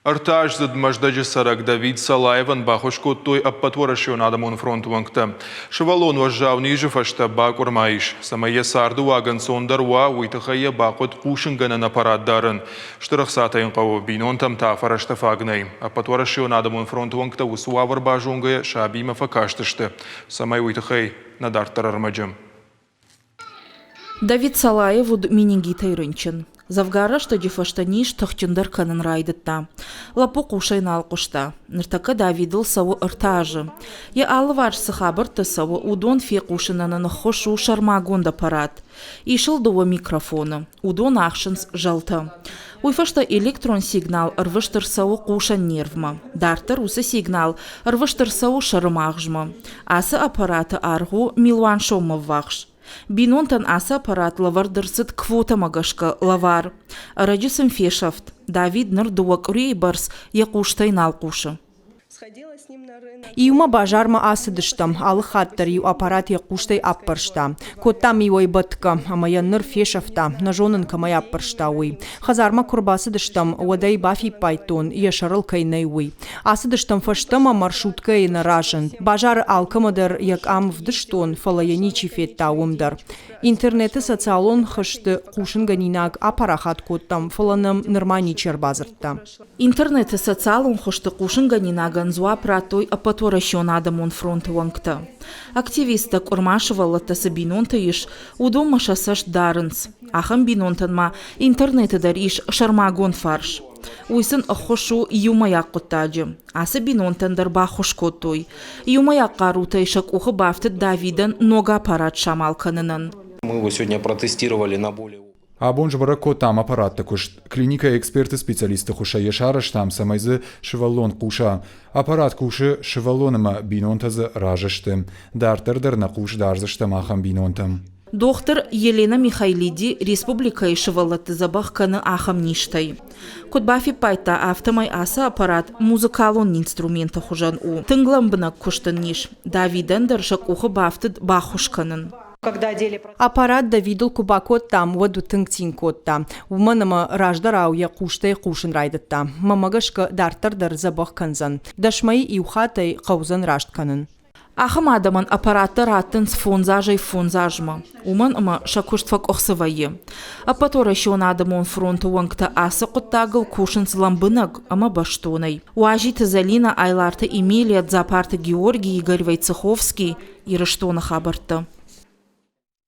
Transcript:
Артаж задмаждаджи сарак Давид Салаеван бахушко той аппатворашион адамон фронт вангта. Шевалон важжав ниже фашта бак урмаиш. Самая сарду аган сондарва уйтахая бакот кушингана на парад дарын. Штырахсата инқау бинон там та фарашта фагнай. Аппатворашион адамон фронт вангта усуавар бажунгая шабима факаштышты. Самай уйтахай надартар армаджам. Давид Салаев уд менингитай рынчен. Завгара, что дефаштаниш тахтюндар канын райдытта. Лапу кушайна алқушта. Ныртака Давидыл саву ыртажы. Я алывар сахабырты саву удон фе кушынанын хошу шармагонда парад. Ишыл дуа микрофона. Удон ахшынс жалта. Уйфашта электрон сигнал рвыштыр саву кушан нервма. Дартыр усы сигнал рвыштыр саву шармагжма. Асы аппараты аргу милуан шомов вахш. Бинонтан аса аппарат лавар дырсыт квота магашка лавар. Раджисым фешафт. Давид ныр дуак рейбарс якуштай налкушы. Иума бажарма асыдыштам, алыхаттыр ю аппарат якуштай аппаршта. Коттам иуай батка, амая ныр фешафта, нажонын камай аппаршта уй. Хазарма курбасыдыштам, уадай бафи пайтон, яшарыл кайнай уй. Асыдыштам фаштама маршрутка и наражен. Бажар алкамадар як ам вдыштон, фалаяничи феттауымдар. Интернеты социалон хышты кушынганинак аппарахат коттам, фаланым нырманичер базыртта. Интернеты социалон хышты кушынганинаган зуа пратой аппатворашион адамон фронт вангта. Активиста курмашывала тасы бинонта иш удом машасаш дарынс. Ахам бинонтанма интернеты дар иш шармагон фарш. Уйсын хошу юмаяк коттаджи. Асы бинонтандар ба хошкотой. Юмаяк карута ишак ухы бафты Давидан нога аппарат шамалканынан. Мы его сегодня протестировали на более... Абон жбара котам аппарат також клиника эксперты специалисты хуша ешараш там самайзы шевалон куша. Аппарат куши шевалоныма бинонтазы ражышты. Дартырдар на куш дарзышты махам бинонтам. Доктор Елена Михайлиди республика ишевалаты забахканы ахам ништай. Кодбафи пайта автомай аса аппарат музыкалон инструмента хужан у. Тыңгламбына куштын ниш. Давидан даршак ухы бафтыд бахушканын. Аппарат Давидыл кубакот там, воду тыңтин котта. Уманама раждарау я куштай кушын райдытта. Мамагашка дартардар забах канзан. Дашмай и ухатай каузан раштканын. Ахам адаман аппараты раттын фонзажай фонзажма. Уман ама шакуштфак охсывайы. Аппаторашион адамон фронту вангта асы коттагыл кушын зламбынаг, ама баштонай. Уажиты Залина Айларты Эмилия Дзапарты Георгий Игорь Войцеховский и Раштона хабарты.